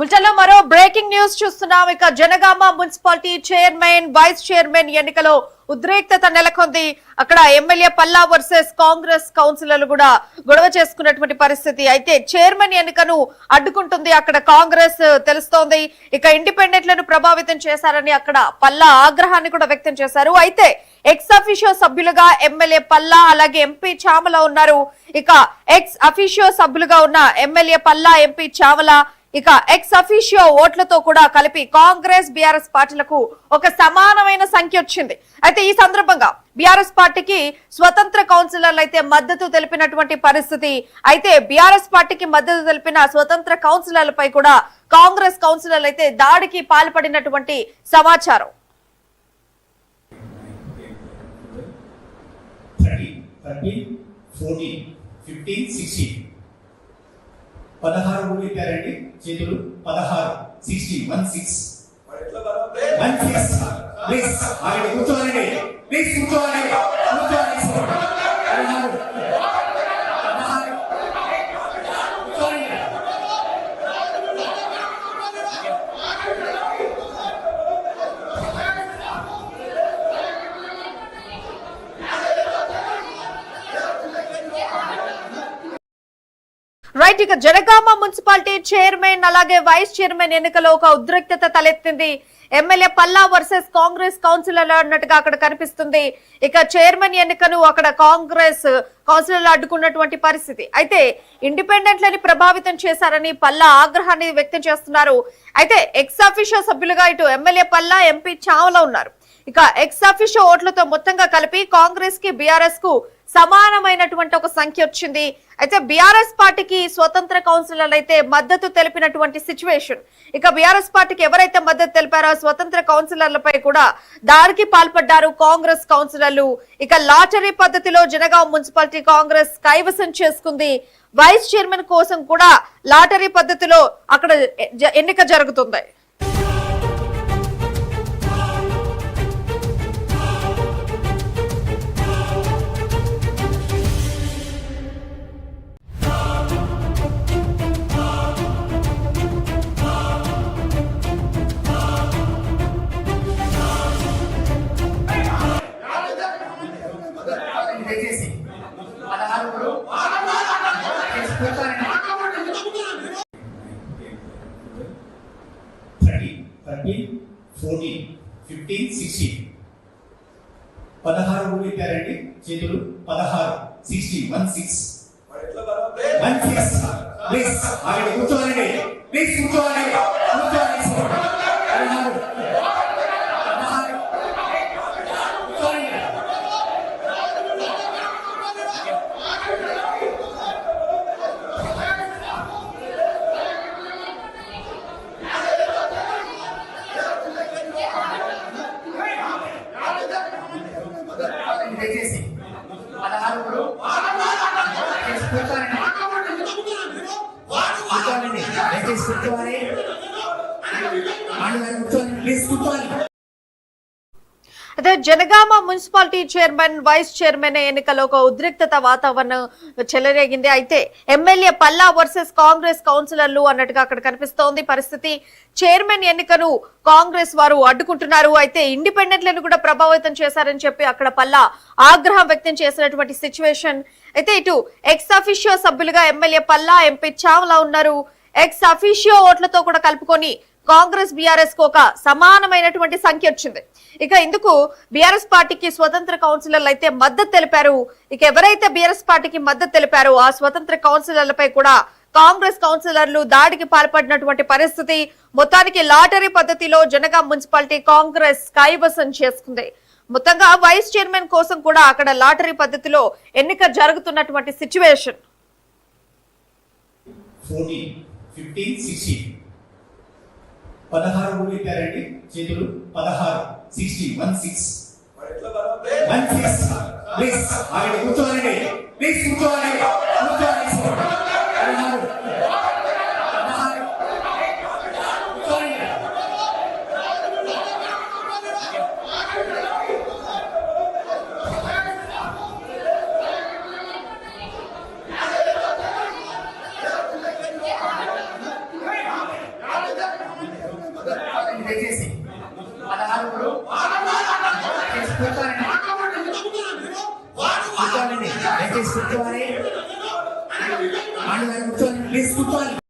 Bulletin లో మరో breaking news చూస్తున్నాం. ఇక Jangaon municipality chairman vice chairman ఎన్నికలో ఉద్రిక్తత నెలకొంది. అక్కడ ఎమ్మెల్యే పల్లా వర్సెస్ కాంగ్రెస్ కౌన్సిలర్లు కూడా గొడవ చేసుకున్నటువంటి పరిస్థితి. అయితే చైర్మన్ ఎన్నికను అడ్డుకుంటుంది అక్కడ కాంగ్రెస్ తెలుస్తోంది. ఇక ఇండిపెండెంట్లను ప్రభావితం చేశారని అక్కడ పల్లా ఆగ్రహాన్ని కూడా వ్యక్తం చేశారు. అయితే ఎక్స్ అఫీషియో సభ్యులుగా ఎమ్మెల్యే పల్లా అలాగే ఎంపీ చామల ఉన్నారు. ఇక ఎక్స్ అఫీషియో సభ్యులుగా ఉన్న ఎమ్మెల్యే పల్లా, ఎంపీ చామల ఇక ఎక్స్ అఫీషియో ఓట్లతో కూడా కలిపి కాంగ్రెస్ బీఆర్ఎస్ పార్టీలకు ఒక సమానమైన సంఖ్య వచ్చింది. అయితే ఈ సందర్భంగా బీఆర్ఎస్ పార్టీకి స్వతంత్ర కౌన్సిలర్లు అయితే మద్దతు తెలిపినటువంటి పరిస్థితి. అయితే బీఆర్ఎస్ పార్టీకి మద్దతు తెలిపిన స్వతంత్ర కౌన్సిలర్లపై కూడా కాంగ్రెస్ కౌన్సిలర్లు అయితే దాడికి పాల్పడినటువంటి సమాచారం. 16 ఊళ్ళు ఇచ్చారండి. చేతులు 16 60 16 ప్లీజ్ కూర్చోవాలండి. ప్లీజ్ కూర్చోవాలి. రైట్, ఇక జనగామ మున్సిపాలిటీ చైర్మన్ అలాగే వైస్ చైర్మన్ ఎన్నికలో ఒక ఉద్రిక్తత తలెత్తింది. ఎమ్మెల్యే పల్లా వర్సెస్ కాంగ్రెస్ కౌన్సిలర్లు అన్నట్టుగా అక్కడ కనిపిస్తుంది. ఇక చైర్మన్ ఎన్నికను అక్కడ కాంగ్రెస్ కౌన్సిలర్లు అడ్డుకున్నటువంటి పరిస్థితి. అయితే ఇండిపెండెంట్లని ప్రభావితం చేశారని పల్లా ఆగ్రహాన్ని వ్యక్తం చేస్తున్నారు. అయితే ఎక్స్ అఫీషియో సభ్యులుగా ఇటు ఎమ్మెల్యే పల్లా, ఎంపీ చావల ఉన్నారు. ఇక ఎక్స్ అఫీషియో ఓట్లతో మొత్తంగా కలిపి కాంగ్రెస్ కి బీఆర్ఎస్ కు సమానమైనటువంటి ఒక సంఖ్య వచ్చింది. అయితే బీఆర్ఎస్ పార్టీకి స్వతంత్ర కౌన్సిలర్లు అయితే మద్దతు తెలిపినటువంటి సిచ్యువేషన్. ఇక బీఆర్ఎస్ పార్టీకి ఎవరైతే మద్దతు తెలిపారో స్వతంత్ర కౌన్సిలర్లపై కూడా దాడికి పాల్పడ్డారు కాంగ్రెస్ కౌన్సిలర్లు. ఇక లాటరీ పద్ధతిలో జనగామ మున్సిపాలిటీ కాంగ్రెస్ కైవసం చేసుకుంది. వైస్ చైర్మన్ కోసం కూడా లాటరీ పద్ధతిలో అక్కడ ఎన్నిక జరుగుతుంది. ఊళ్ళు ఇచ్చారండి. చేతులు 16 60 16 ప్లీజ్ కూర్చోవాలండి. ప్లీజ్ కూర్చోవాలి. అదే Jangaon municipality chairman vice chairman ఎన్నికలో ఒక ఉద్రిక్తత వాతావరణం చెలరేగింది. అయితే ఎమ్మెల్యే పల్లా వర్సెస్ కాంగ్రెస్ కౌన్సిలర్లు అన్నట్టుగా అక్కడ కనిపిస్తోంది పరిస్థితి. చైర్మన్ ఎన్నికను కాంగ్రెస్ వారు అడ్డుకుంటున్నారు. అయితే ఇండిపెండెంట్లను కూడా ప్రభావితం చేశారని చెప్పి అక్కడ పల్లా ఆగ్రహం వ్యక్తం చేసినటువంటి సిచ్యువేషన్. అయితే ఇటు ఎక్స్ అఫీషియో సభ్యులుగా ఎమ్మెల్యే పల్లా, ఎంపీ చావలా ఉన్నారు. ఎక్స్ అఫీషియో ఓట్లతో కూడా కలుపుకొని కాంగ్రెస్ బీఆర్ఎస్ కు ఒక సమానమైనటువంటి సంఖ్య వచ్చింది. ఇక ఇందుకు బీఆర్ఎస్ పార్టీకి స్వతంత్ర కౌన్సిలర్లు అయితే మద్దతు తెలిపారు. ఇక ఎవరైతే బీఆర్ఎస్ పార్టీకి మద్దతు తెలిపారో ఆ స్వతంత్ర కౌన్సిలర్లపై కూడా కాంగ్రెస్ కౌన్సిలర్లు దాడికి పాల్పడినటువంటి పరిస్థితి. మొత్తానికి లాటరీ పద్ధతిలో జనగామ మున్సిపాలిటీ కాంగ్రెస్ కైవసం చేసుకుంది. మొత్తంగా వైస్ చైర్మన్ కోసం కూడా అక్కడ లాటరీ పద్ధతిలో ఎన్నిక జరుగుతున్నటువంటి సిచ్యువేషన్. 16 ఊళ్ళు ఇచ్చారండి. చేతులు 16 60 16 ప్లీజ్ కూర్చోవాలండి. ప్లీజ్ కూర్చోవాలి. దయచేసి కూర్చోవాలి. వాళ్ళు కూర్చోవాలి, ప్లీజ్ కూర్చోవాలి.